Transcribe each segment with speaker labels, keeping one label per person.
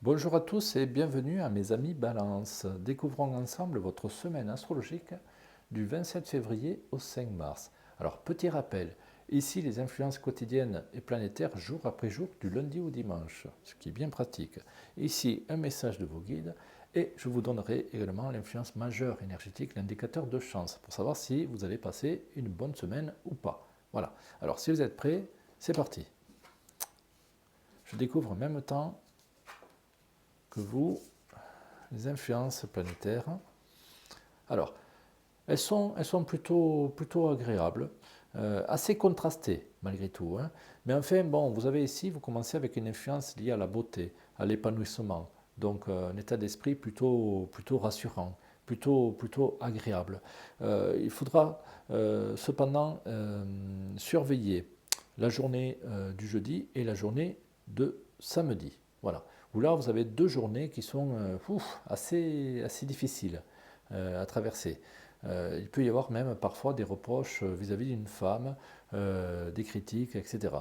Speaker 1: Bonjour à tous et bienvenue à mes amis Balance. Découvrons ensemble votre semaine astrologique du 27 février au 5 mars. Alors, petit rappel, ici les influences quotidiennes et planétaires jour après jour du lundi au dimanche, ce qui est bien pratique. Ici, un message de vos guides et je vous donnerai également l'influence majeure énergétique, l'indicateur de chance, pour savoir si vous allez passer une bonne semaine ou pas. Voilà, alors si vous êtes prêts, c'est parti. Je découvre en même temps que vous les influences planétaires. Alors, elles sont plutôt agréables, assez contrastées malgré tout, hein. Mais enfin, bon, vous avez ici, vous commencez avec une influence liée à la beauté, à l'épanouissement. Donc, un état d'esprit plutôt rassurant, plutôt agréable. Il faudra cependant surveiller la journée du jeudi et la journée de samedi. Voilà. Où là, vous avez deux journées qui sont assez difficiles à traverser. Il peut y avoir même parfois des reproches vis-à-vis d'une femme, des critiques, etc.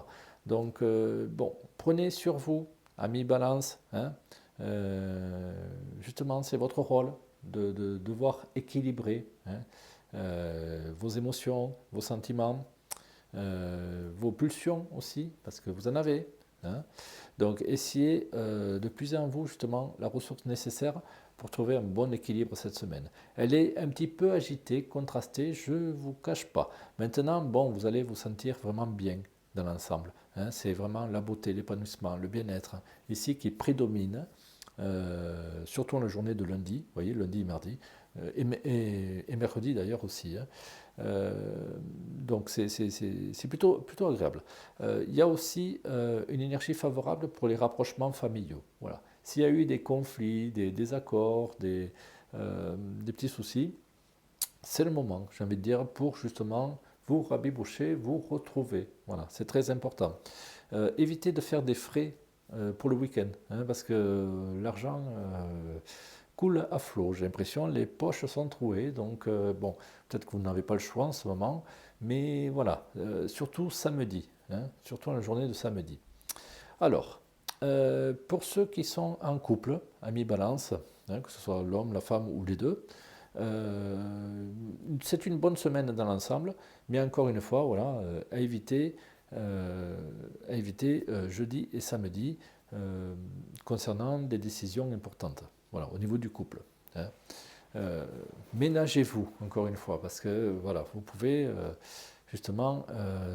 Speaker 1: Donc, bon, prenez sur vous, amis Balance, hein, justement, c'est votre rôle de devoir équilibrer, hein, vos émotions, vos sentiments, vos pulsions aussi, parce que vous en avez, hein. Donc essayez de puiser en vous justement la ressource nécessaire pour trouver un bon équilibre cette semaine. Elle est un petit peu agitée, contrastée, je ne vous cache pas. Maintenant, bon, vous allez vous sentir vraiment bien dans l'ensemble, hein. C'est vraiment la beauté, l'épanouissement, le bien-être ici qui prédomine, surtout en la journée de lundi, vous voyez, lundi et mardi, et mercredi d'ailleurs aussi, hein. Donc c'est plutôt agréable. Il y a aussi une énergie favorable pour les rapprochements familiaux. Voilà. S'il y a eu des conflits, des désaccords, des petits soucis, c'est le moment, j'ai envie de dire, pour justement vous rabiboucher, vous retrouver. Voilà, c'est très important. Évitez de faire des frais pour le week-end, hein, parce que l'argent coule à flot, j'ai l'impression, les poches sont trouées, donc bon, peut-être que vous n'avez pas le choix en ce moment, mais voilà, surtout samedi, hein, surtout la journée de samedi. Alors, pour ceux qui sont en couple, amis balance, hein, que ce soit l'homme, la femme ou les deux, c'est une bonne semaine dans l'ensemble, mais encore une fois, voilà, à éviter jeudi et samedi concernant des décisions importantes, voilà, au niveau du couple, hein. Ménagez-vous, encore une fois, parce que voilà, vous pouvez justement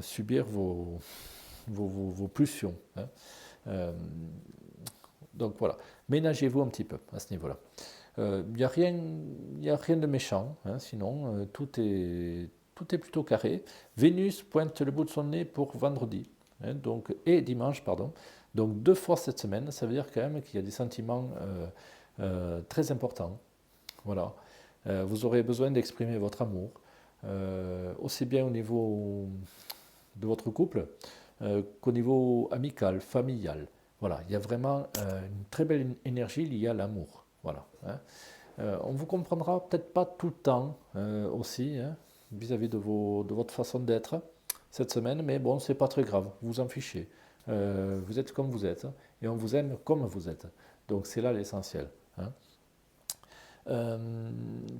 Speaker 1: subir vos pulsions, hein. Euh, donc voilà, ménagez-vous un petit peu à ce niveau-là. Il n'y a rien, y a rien de méchant, hein, sinon tout est plutôt carré. Vénus pointe le bout de son nez pour vendredi, hein, donc, et dimanche, pardon. Donc deux fois cette semaine, ça veut dire quand même qu'il y a des sentiments très importants. Voilà. Vous aurez besoin d'exprimer votre amour, aussi bien au niveau de votre couple qu'au niveau amical, familial. Voilà, il y a vraiment une très belle énergie liée à l'amour. Voilà, hein. On vous comprendra peut-être pas tout le temps aussi, hein, vis-à-vis de votre façon d'être cette semaine, mais bon, c'est pas très grave, vous en fichez. Vous êtes comme vous êtes, hein, et on vous aime comme vous êtes. Donc c'est là l'essentiel, hein.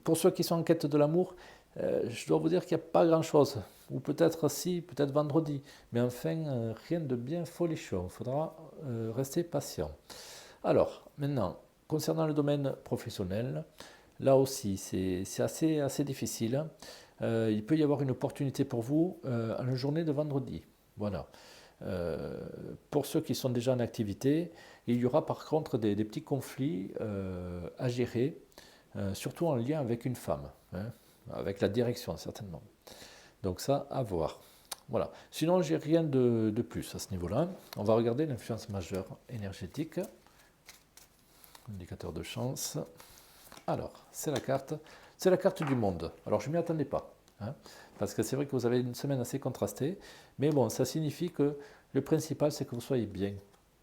Speaker 1: Pour ceux qui sont en quête de l'amour, je dois vous dire qu'il n'y a pas grand-chose. Ou peut-être si, peut-être vendredi. Mais enfin, rien de bien folichon. Il faudra rester patient. Alors, maintenant, concernant le domaine professionnel, là aussi, c'est assez difficile. Il peut y avoir une opportunité pour vous à la journée de vendredi. Voilà. Euh, pour ceux qui sont déjà en activité, il y aura par contre des petits conflits à gérer, surtout en lien avec une femme, hein, avec la direction certainement. Donc ça, à voir. Voilà. Sinon, j'ai rien de plus à ce niveau-là. On va regarder l'influence majeure énergétique, indicateur de chance. Alors, c'est la carte du monde. Alors, je ne m'y attendais pas, hein, parce que c'est vrai que vous avez une semaine assez contrastée, mais bon, ça signifie que le principal, c'est que vous soyez bien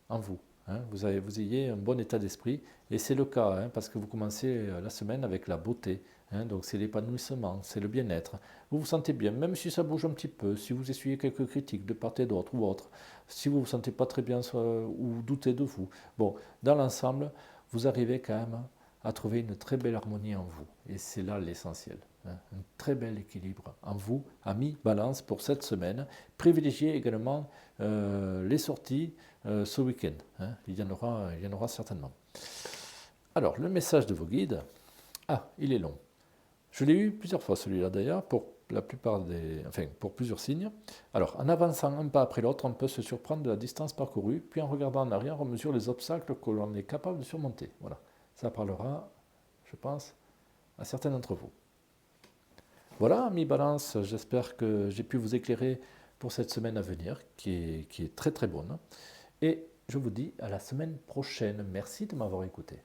Speaker 1: en vous, hein, vous ayez un bon état d'esprit, et c'est le cas, hein, parce que vous commencez la semaine avec la beauté, hein, donc c'est l'épanouissement, c'est le bien-être. Vous vous sentez bien, même si ça bouge un petit peu, si vous essuyez quelques critiques de part et d'autre ou autre, si vous ne vous sentez pas très bien ou doutez de vous. Bon, dans l'ensemble, vous arrivez quand même à trouver une très belle harmonie en vous. Et c'est là l'essentiel. Hein, un très bel équilibre en vous, amis Balance, pour cette semaine. Privilégiez également les sorties ce week-end. Hein, il y en aura certainement. Alors, le message de vos guides. Ah, il est long. Je l'ai eu plusieurs fois celui-là d'ailleurs, pour la plupart pour plusieurs signes. Alors, en avançant un pas après l'autre, on peut se surprendre de la distance parcourue, puis en regardant en arrière, on mesure les obstacles que l'on est capable de surmonter. Voilà, ça parlera, je pense, à certains d'entre vous. Voilà, amis Balance, j'espère que j'ai pu vous éclairer pour cette semaine à venir, qui est très très bonne. Et je vous dis à la semaine prochaine. Merci de m'avoir écouté.